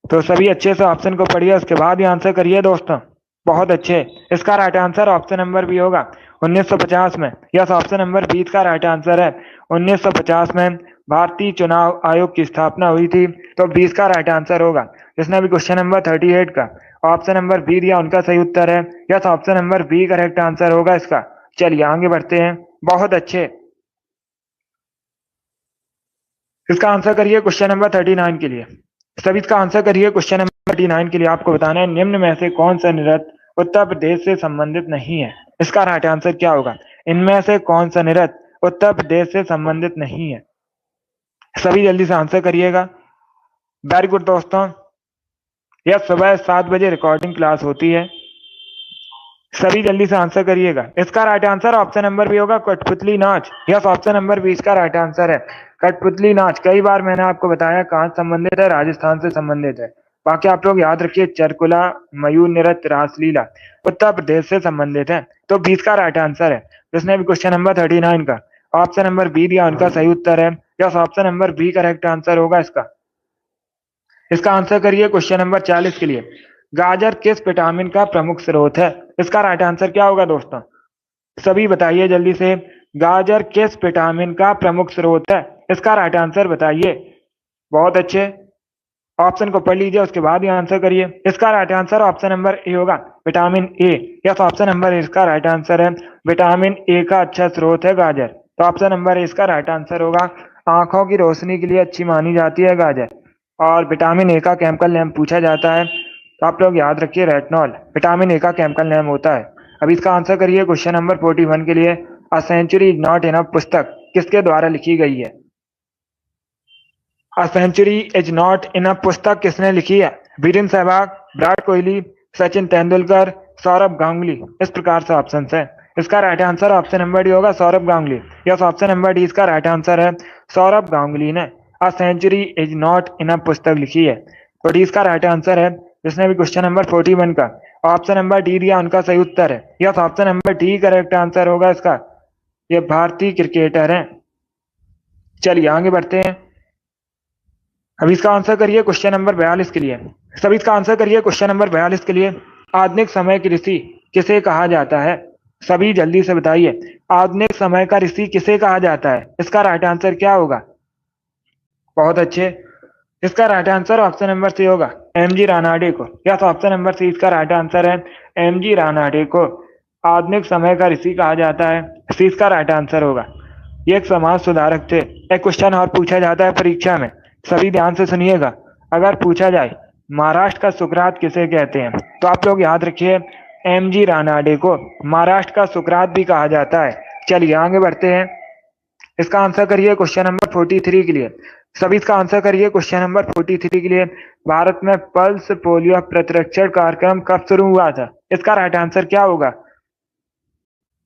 तो सभी अच्छे से ऑप्शन को पढ़िए, उसके बाद ही आंसर करिए दोस्तों। बहुत अच्छे। इसका right answer option number B होगा, 1950 में। यस, ऑप्शन नंबर बी का राइट आंसर है। 1950 में भारतीय चुनाव आयोग की स्थापना हुई थी, तो 20 का राइट आंसर होगा। जिसने भी क्वेश्चन नंबर 38 का ऑप्शन नंबर बी दिया उनका सही उत्तर है। Yes, option number B correct answer होगा इसका। चलिए आगे बढ़ते हैं। बहुत अच्छे। इसका आंसर करिए क्वेश्चन नंबर 39 के लिए। सभी इसका आंसर करिए क्वेश्चन नंबर 39 के लिए। आपको बताना है निम्न में से कौन सा नृत्य उत्तर प्रदेश से संबंधित नहीं है? इसका राइट आंसर क्या होगा? इनमें से कौन सा नृत्य उत्तर प्रदेश से संबंधित नहीं है? सभी जल्दी से आंसर करिएगा। वेरी गुड दोस्तों। यह सुबह 7 बजे रिकॉर्डिंग क्लास होती है। सभी जल्दी से आंसर करिएगा। इसका right answer option number B होगा, कठपुतली नाच। यस, ऑप्शन नंबर बी इसका राइट आंसर है। कठपुतली नाच कई बार मैंने आपको बताया कहाँ संबंधित है, राजस्थान से संबंधित है। बाकी आप लोग याद रखिए, चरकुला, मयूर नृत्य, रासलीला उत्तर प्रदेश से संबंधित है। तो 20 का राइट आंसर है। जिसने भी क्वेश्चन नंबर 39 का ऑप्शन नंबर बी दिया उनका सही उत्तर है। Yes, option number B correct answer होगा इसका। इसका आंसर करिए क्वेश्चन नंबर 40 के लिए। गाजर किस विटामिन का प्रमुख स्रोत है? इसका राइट आंसर क्या होगा दोस्तों? सभी बताइए जल्दी से। गाजर किस विटामिन का प्रमुख स्रोत है? इसका राइट आंसर बताइए। बहुत अच्छे, ऑप्शन को पढ़ लीजिए, उसके बाद ही आंसर करिए। इसका right answer option number A होगा, vitamin A. Yes, option number A इसका राइट आंसर है। विटामिन ए का अच्छा स्रोत है गाजर, तो ऑप्शन नंबर ए इसका राइट आंसर होगा। आंखों की रोशनी के लिए अच्छी मानी जाती है गाजर, और विटामिन ए का केमिकल नेम पूछा जाता है तो आप लोग याद रखिए, रेटिनॉल विटामिन ए का केमिकल नेम होता है। अब इसका आंसर करिए क्वेश्चन नंबर 41 के लिए। A century is not enough पुस्तक किसके द्वारा लिखी गई है? A century is not enough पुस्तक किसने लिखी है? वीरेंद्र सहवाग, विराट कोहली, सचिन तेंदुलकर, सौरभ गांगुली। इस प्रकार से ऑप्शन है। इसका right answer option number D होगा, Sourav Ganguly. Yes, option number D इसका राइट आंसर है। सौरभ गांगुली ने a century is not enough पुस्तक लिखी है, तो डी इसका राइट आंसर है। जिसने भी क्वेश्चन नंबर 41 का ऑप्शन नंबर डी दिया उनका सही उत्तर है। Yes, option number D correct answer होगा इसका। ये भारतीय क्रिकेटर हैं। चलिए आगे बढ़ते हैं। अब इसका आंसर करिए क्वेश्चन नंबर 42 के लिए। सभी इसका आंसर करिए क्वेश्चन नंबर 42 के लिए। आधुनिक समय की ऋषि किसे कहा जाता है? सभी जल्दी से बताइए, आधुनिक समय का ऋषि किसे कहा जाता है? इसका राइट आंसर क्या होगा? बहुत अच्छे, इसका right answer option number C होगा, एम जी रानाडे को। यस, ऑप्शन नंबर सी इसका राइट आंसर है। एम जी रानाडे को आधुनिक समय का ऋषि कहा जाता है, सी इसका राइट आंसर होगा। ये एक समाज सुधारक थे। एक क्वेश्चन और पूछा जाता है परीक्षा में, सभी ध्यान से सुनिएगा। अगर पूछा जाए महाराष्ट्र का सुकरात किसे कहते हैं, तो आप लोग याद रखिए, एम जी रानाडे को महाराष्ट्र का सुकरात भी कहा जाता है। चलिए आगे बढ़ते हैं। इसका आंसर करिए क्वेश्चन नंबर 43 के लिए। सभी इसका आंसर करिए क्वेश्चन नंबर 43 के लिए। भारत में पल्स पोलियो प्रतिरक्षण कार्यक्रम कब शुरू हुआ था? इसका राइट आंसर क्या होगा?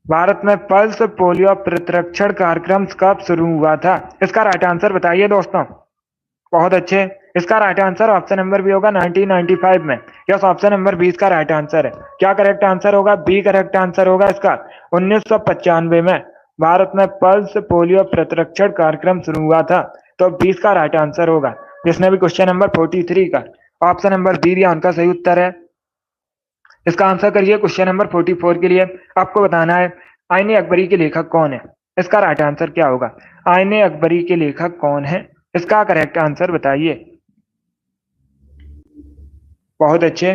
भारत में पल्स पोलियो प्रतिरक्षण कार्यक्रम कब शुरू हुआ था? इसका राइट आंसर बताइए दोस्तों। बहुत अच्छे, इसका right answer option number B होगा, 1995 में। यस, ऑप्शन नंबर बी इसका राइट आंसर है। क्या करेक्ट आंसर होगा? बी करेक्ट आंसर होगा इसका। 1995 में भारत में पल्स पोलियो प्रतिरक्षण कार्यक्रम शुरू हुआ था, तो 20 का राइट आंसर होगा। जिसने भी क्वेश्चन नंबर 43 का ऑप्शन नंबर बी दिया उनका सही उत्तर है। इसका आंसर करिए क्वेश्चन नंबर 44 के लिए। आपको बताना है आईने अकबरी के लेखक कौन है? इसका राइट आंसर क्या होगा? आईने अकबरी के लेखक कौन है? इसका करेक्ट आंसर बताइए। बहुत अच्छे,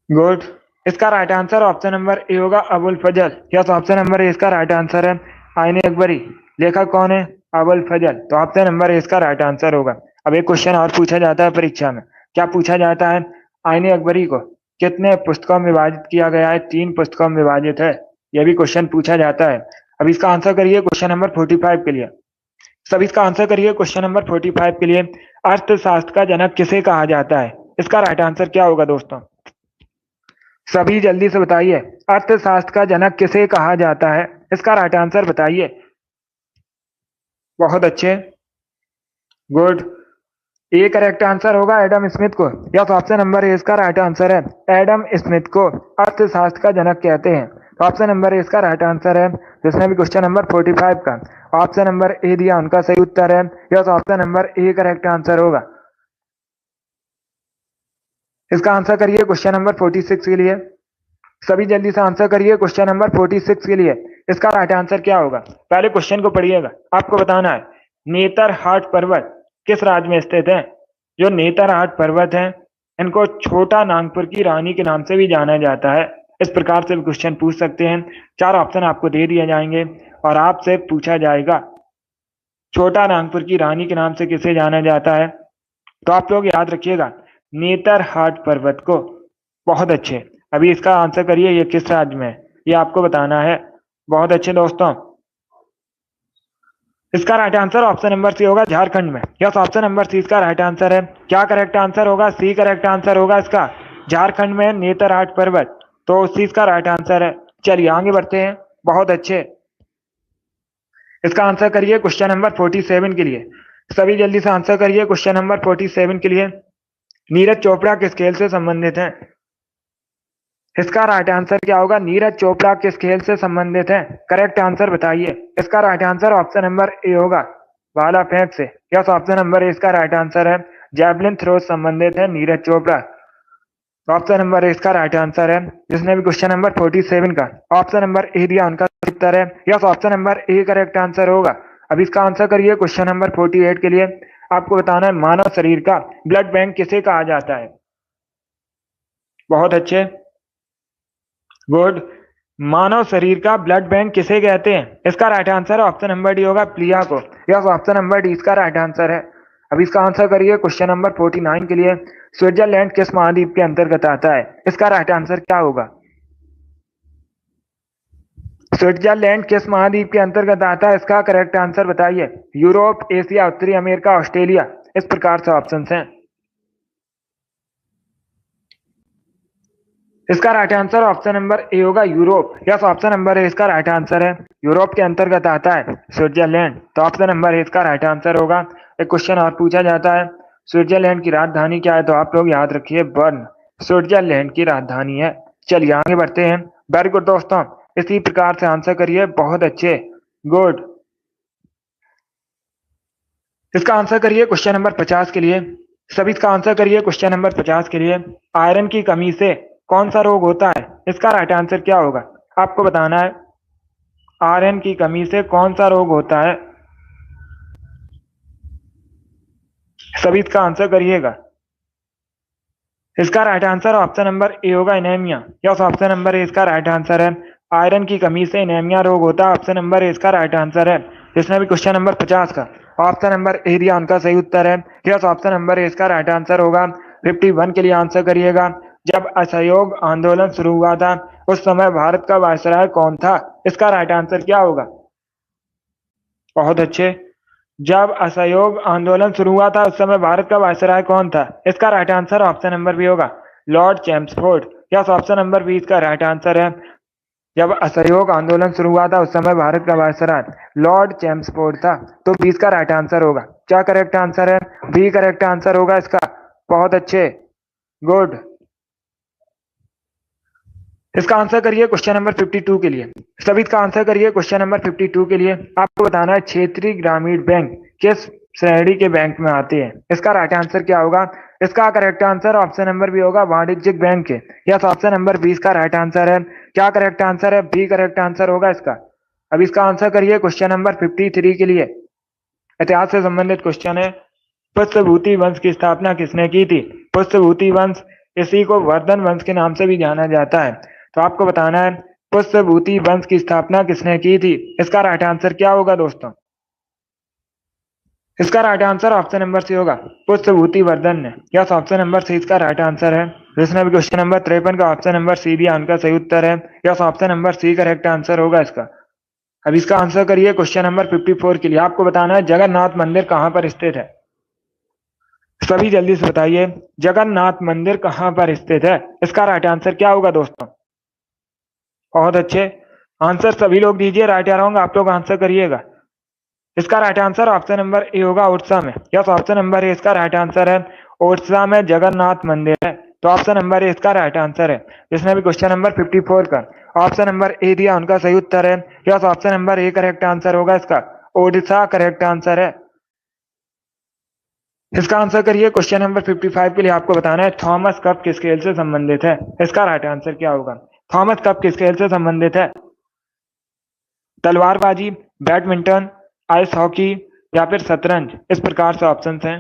गुड। इसका right answer option number A होगा, अबुल फजल। यस, ऑप्शन नंबर ए इसका राइट आंसर है। आईने अकबरी लेखक कौन है? अबुल फजल, तो ऑप्शन नंबर ए इसका राइट आंसर होगा। अब एक क्वेश्चन और पूछा जाता है परीक्षा में। क्या पूछा जाता है? आईने अकबरी को कितने पुस्तकों में विभाजित किया गया है? 3 पुस्तकों में विभाजित है, यह भी क्वेश्चन पूछा जाता है। अब इसका आंसर करिए क्वेश्चन नंबर 45 के लिए। सभी इसका आंसर करिए क्वेश्चन नंबर 45 के लिए। अर्थशास्त्र का जनक किसे कहा जाता है? इसका राइट आंसर क्या होगा दोस्तों? सभी जल्दी से बताइए, अर्थशास्त्र का जनक किसे कहा जाता है? इसका राइट आंसर बताइए। बहुत अच्छे, गुड। ए करेक्ट आंसर होगा एडम स्मिथ को। यस, ऑप्शन नंबर ए इसका राइट आंसर है। एडम स्मिथ को अर्थशास्त्र का जनक कहते हैं, तो ऑप्शन नंबर ए इसका राइट आंसर है। जिसने भी क्वेश्चन नंबर 45 का ऑप्शन नंबर ए दिया उनका सही उत्तर है। Yes, option number A correct answer होगा। इसका आंसर करिए क्वेश्चन नंबर 46 के लिए। सभी जल्दी से आंसर करिए क्वेश्चन नंबर 46 के लिए। इसका राइट आंसर क्या होगा? पहले क्वेश्चन को पढ़िएगा, आपको बताना है नेतरहाट पर्वत किस राज्य में स्थित है? जो नेतरहाट पर्वत है इनको छोटा नागपुर की रानी के नाम से भी जाना जाता है। इस प्रकार से भी क्वेश्चन पूछ सकते हैं। 4 ऑप्शन आपको दे दिए जाएंगे और आपसे पूछा जाएगा छोटा नागपुर की रानी के नाम से किसे जाना जाता है, तो आप लोग याद रखिएगा नेतरहाट पर्वत को। बहुत अच्छे, अभी इसका आंसर करिए ये किस राज्य में है, ये आपको बताना है। बहुत अच्छे दोस्तों, इसका right answer option number C होगा, झारखंड में। यस, ऑप्शन नंबर सी इसका राइट आंसर है। क्या करेक्ट आंसर होगा? सी करेक्ट आंसर होगा इसका। झारखंड में नेतरहाट पर्वत, तो सी इसका राइट आंसर है। चलिए आगे बढ़ते हैं। बहुत अच्छे, इसका आंसर करिए क्वेश्चन नंबर 47 के लिए। सभी जल्दी से आंसर करिए क्वेश्चन नंबर 47 के लिए। नीरज चोपड़ा किस खेल से संबंधित है? इसका राइट आंसर क्या होगा? नीरज चोपड़ा किस खेल से संबंधित है? करेक्ट आंसर बताइए। इसका right answer option number A होगा, भाला फेंक से। यस, ऑप्शन नंबर ए इसका राइट आंसर है। जैवलिन थ्रो से संबंधित है Neeraj Chopra. Option number A इसका राइट आंसर है। जिसने भी क्वेश्चन नंबर 47 का ऑप्शन नंबर ए दिया उनका उत्तर है। Yes, option number A correct answer होगा। अब इसका आंसर करिए क्वेश्चन नंबर 48 के लिए। आपको बताना है मानव शरीर का ब्लड बैंक किसे कहा जाता है? बहुत अच्छे, गुड। मानव शरीर का ब्लड बैंक किसे कहते हैं? इसका right answer option number D होगा, प्लिया को। यस, ऑप्शन नंबर डी इसका राइट आंसर है। अब इसका आंसर करिए क्वेश्चन नंबर 49 के लिए। स्विट्जरलैंड किस महाद्वीप के अंतर्गत आता है? इसका राइट आंसर क्या होगा? स्विट्जरलैंड किस महाद्वीप के अंतर्गत आता है? इसका करेक्ट आंसर बताइए। यूरोप, एशिया, उत्तरी अमेरिका, ऑस्ट्रेलिया। इस प्रकार से ऑप्शन हैं। इसका right answer option number A होगा, Europe. Yes, option number A इसका राइट आंसर है। यूरोप के अंतर्गत आता है स्विट्जरलैंड, तो ऑप्शन नंबर ए इसका राइट आंसर होगा। एक क्वेश्चन और पूछा जाता है, स्विट्जरलैंड की राजधानी क्या है? तो आप लोग याद रखिए, बर्न स्विट्जरलैंड की राजधानी है। चलिए आगे बढ़ते हैं। वेरी गुड दोस्तों, इसी प्रकार से आंसर करिए, बहुत अच्छे, गुड। इसका आंसर करिए क्वेश्चन नंबर 50 के लिए। सभी इसका आंसर करिए क्वेश्चन नंबर 50 के लिए। आयरन की कमी से कौन सा रोग होता है? इसका राइट आंसर क्या होगा? आपको बताना है आयरन की कमी से कौन सा रोग होता है। सभी इसका आंसर करिएगा। इसका right answer option number A होगा, anaemia. Yes, option number A इसका राइट आंसर है। आयरन की कमी से एनीमिया रोग होता है। ऑप्शन नंबर ए इसका राइट आंसर है। जिसने भी क्वेश्चन नंबर 50 का ऑप्शन नंबर ए दिया उनका सही उत्तर है। यस, ऑप्शन नंबर ए इसका राइट आंसर होगा। 51 के लिए आंसर करिएगा। जब असहयोग आंदोलन शुरू हुआ था उस समय भारत का वायसराय कौन था? इसका राइट आंसर क्या होगा? बहुत अच्छे। जब असहयोग आंदोलन शुरू हुआ था उस समय भारत का वायसराय कौन था? इसका right answer option number B होगा, lord Chelmsford. Yes, option number B इसका राइट आंसर है। जब असहयोग आंदोलन शुरू हुआ था उस समय भारत का वायसराय लॉर्ड चैम्सफोर्ड था, तो बी इसका राइट आंसर होगा। क्या करेक्ट आंसर है? बी करेक्ट आंसर होगा इसका। बहुत अच्छे, गुड। इसका आंसर करिए क्वेश्चन नंबर 52 के लिए। सभी इसका आंसर करिए क्वेश्चन नंबर 52 के लिए। आपको बताना है क्षेत्रीय ग्रामीण बैंक किस श्रेणी के बैंक में आते हैं? इसका राइट आंसर क्या होगा? इसका correct answer option number B होगा, वाणिज्यिक बैंक के। यस, ऑप्शन नंबर 20 का राइट आंसर है। क्या करेक्ट आंसर है? बी करेक्ट आंसर होगा इसका। अब इसका आंसर करिए क्वेश्चन नंबर 53 के लिए। इतिहास से संबंधित क्वेश्चन है। पुष्यभूति वंश की स्थापना किसने की थी? पुष्यभूति वंश, इसी को वर्धन वंश के नाम से भी जाना जाता है। तो आपको बताना है पुष्यभूति वंश की स्थापना किसने की थी? इसका राइट आंसर क्या होगा दोस्तों? इसका right answer option number C होगा, पुष्यभूति वर्धन ने। यस, ऑप्शन नंबर सी इसका राइट आंसर है। जिसने भी क्वेश्चन नंबर 53 का ऑप्शन नंबर सी दिया उनका सही उत्तर है। Yes, option number C correct answer होगा इसका। अब इसका आंसर करिए क्वेश्चन नंबर 54 के लिए। आपको बताना है जगन्नाथ मंदिर कहां पर स्थित है? सभी जल्दी से बताइए, जगन्नाथ मंदिर कहां पर स्थित है? इसका राइट आंसर क्या होगा दोस्तों? बहुत अच्छे, आंसर सभी लोग दीजिए, राइट या रॉन्ग आप लोग आंसर करिएगा। इसका right answer option number A होगा, उड़ीसा में। यस, ऑप्शन नंबर ए इसका राइट आंसर है। उड़ीसा में जगन्नाथ मंदिर है, तो ऑप्शन नंबर ए इसका राइट आंसर है। जिसने भी क्वेश्चन नंबर 54 का ऑप्शन नंबर ए दिया उनका सही उत्तर है। Yes, option number A correct answer होगा इसका, उड़ीसा करेक्ट आंसर है। इसका आंसर करिए क्वेश्चन नंबर 55 के लिए। आपको बताना है थॉमस कप किस खेल से संबंधित है? इसका राइट आंसर क्या होगा? थॉमस कप किस खेल से संबंधित है? तलवारबाजी, बैडमिंटन, आइस हॉकी या फिर शतरंज। इस प्रकार से ऑप्शन हैं।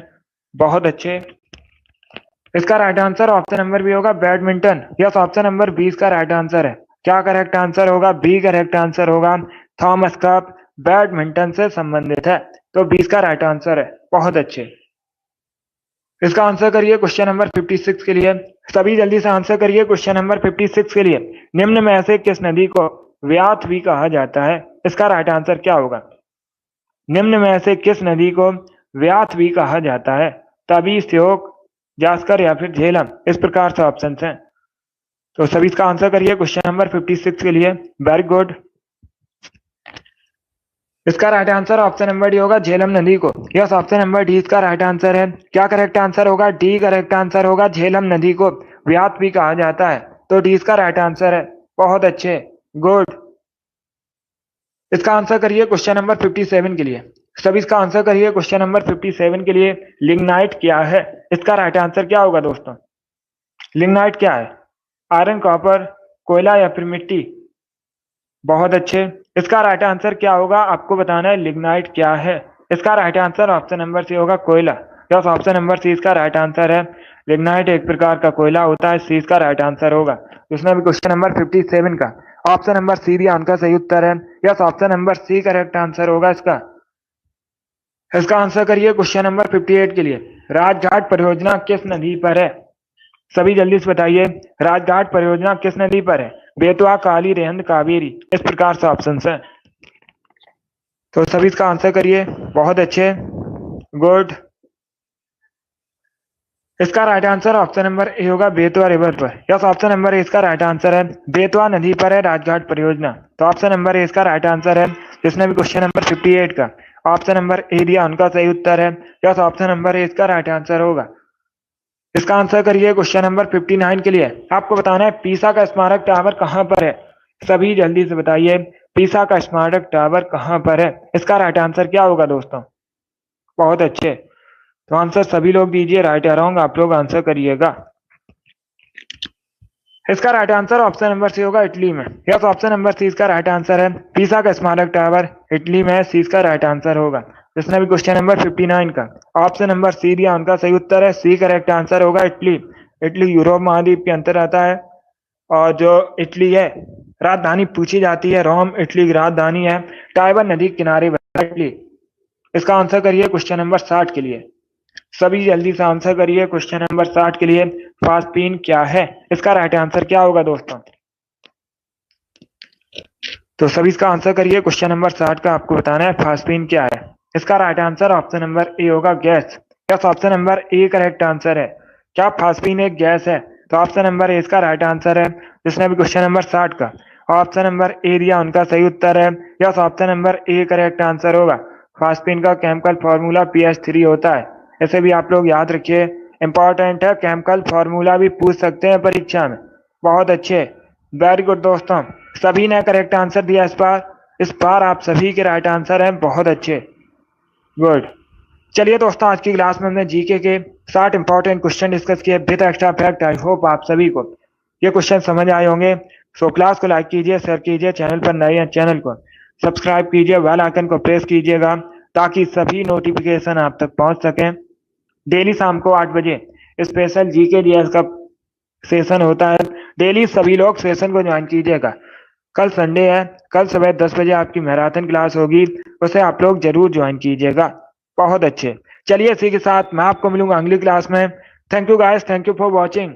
बहुत अच्छे। इसका right answer option number B होगा, बैडमिंटन। यस, ऑप्शन नंबर 20 का राइट आंसर है। क्या करेक्ट आंसर होगा? बी करेक्ट आंसर होगा। थॉमस कप बैडमिंटन से संबंधित है, तो 20 का राइट आंसर है। बहुत अच्छे। इसका आंसर करिए क्वेश्चन नंबर 56 के लिए। सभी जल्दी से आंसर करिए क्वेश्चन नंबर 56 के लिए। निम्न में से किस नदी को व्याथ भी कहा जाता है? इसका राइट आंसर क्या होगा? निम्न में से किस नदी को व्याथ भी कहा जाता है? तभी, श्योक, जास्कर या फिर झेलम। इस प्रकार से ऑप्शन हैं। तो सभी इसका आंसर करिए क्वेश्चन नंबर 56 के लिए। Very good. इसका right answer option number D होगा, झेलम नदी को। यस, ऑप्शन नंबर डी इसका राइट आंसर है। क्या करेक्ट आंसर होगा? डी करेक्ट आंसर होगा। झेलम नदी को व्याथ भी कहा जाता है, तो डी इसका राइट आंसर है। बहुत अच्छे, गुड। इसका आंसर करिए क्वेश्चन नंबर 57 के लिए। सभी इसका आंसर करिए क्वेश्चन नंबर 57 के लिए। लिग्नाइट क्या है? इसका राइट आंसर क्या होगा दोस्तों? लिग्नाइट क्या है? आयरन, कॉपर, कोयला या फिर मिट्टी? बहुत अच्छे। इसका राइट आंसर क्या होगा आपको बताना है। लिग्नाइट क्या है? इसका right answer option number C होगा, कोयला। यस, ऑप्शन नंबर सी इसका राइट आंसर है। लिग्नाइट एक प्रकार का कोयला होता है, सी इसका राइट आंसर होगा। इसमें भी क्वेश्चन नंबर 57 का ऑप्शन नंबर सी दिया उनका सही उत्तर है। Yes, option number C correct answer होगा इसका। इसका आंसर करिए क्वेश्चन नंबर 58 के लिए। राजघाट परियोजना किस नदी पर है? सभी जल्दी से बताइए, राजघाट परियोजना किस नदी पर है? बेतवा, काली, रेहंद, कावेरी? इस प्रकार से ऑप्शन है। तो सभी इसका आंसर करिए। बहुत अच्छे, गुड। इसका right answer option number A होगा, बेतवा रिवर पर। यस, ऑप्शन नंबर ए इसका राइट आंसर है। बेतवा नदी पर है राजघाट परियोजना। तो ऑप्शन नंबर ए इसका राइट आंसर है। जिसने भी क्वेश्चन नंबर 58 का ऑप्शन नंबर ए दिया उनका सही उत्तर है। यस, ऑप्शन नंबर ए इसका राइट आंसर होगा। इसका आंसर करिए क्वेश्चन नंबर 59 के लिए। आपको बताना है पीसा का स्मारक टावर कहाँ पर है? सभी जल्दी से बताइए, पीसा का स्मारक टावर कहाँ पर है? इसका राइट आंसर क्या होगा दोस्तों? बहुत अच्छे। तो आंसर सभी लोग दीजिए, राइट या रॉन्ग आप लोग आंसर करिएगा। इसका right answer option number C होगा, इटली में। यस, ऑप्शन नंबर सी इसका राइट आंसर है। पीसा का स्मारक टावर इटली में है, सी इसका राइट आंसर होगा। जिसने भी क्वेश्चन नंबर 59 का ऑप्शन नंबर सी दिया उनका सही उत्तर है। सी करेक्ट आंसर होगा, इटली। इटली यूरोप महाद्वीप के अंतर आता है। और जो इटली है, राजधानी पूछी जाती है, रोम इटली की राजधानी है। टाइबर नदी के किनारे इटली। इसका आंसर करिए क्वेश्चन नंबर 60 के लिए। सभी जल्दी से आंसर करिए क्वेश्चन नंबर 60 के लिए। फास्पिन क्या है? इसका राइट आंसर क्या होगा दोस्तों? तो सभी इसका आंसर करिए क्वेश्चन नंबर 60 का आपको बताना है फास्पिन क्या है। इसका right answer option number A होगा, gas. Yes, option number A correct answer है। क्या फास्पिन एक गैस है? तो ऑप्शन नंबर ए इसका राइट आंसर है। जिसने भी क्वेश्चन नंबर 60 का ऑप्शन नंबर ए दिया उनका सही उत्तर है। Yes, option number A correct answer होगा। फास्पिन का केमिकल फॉर्मूला PH3 होता है। ऐसे भी आप लोग याद रखिए, इंपॉर्टेंट है, केमिकल फॉर्मूला भी पूछ सकते हैं परीक्षा में। बहुत अच्छे, वेरी गुड दोस्तों। सभी ने करेक्ट आंसर दिया इस बार आप सभी के राइट आंसर हैं। बहुत अच्छे, गुड। चलिए दोस्तों, आज की क्लास में हमने जीके के 60 इंपॉर्टेंट क्वेश्चन डिस्कस किए with extra fact. I hope आप सभी को ये क्वेश्चन समझ आए होंगे। सो क्लास को लाइक कीजिए, शेयर कीजिए, चैनल पर नए हैं चैनल को सब्सक्राइब कीजिए, बेल आइकन को प्रेस कीजिएगा ताकि सभी नोटिफिकेशन आप तक पहुंच सकें। डेली शाम को 8 बजे स्पेशल जीके जीएस का सेशन होता है। डेली सभी लोग सेशन को ज्वाइन कीजिएगा। कल संडे है, कल सुबह 10 बजे आपकी मैराथन क्लास होगी, उसे आप लोग जरूर ज्वाइन कीजिएगा। बहुत अच्छे। चलिए इसी के साथ मैं आपको मिलूंगा अगली क्लास में। Thank you guys, thank you for watching.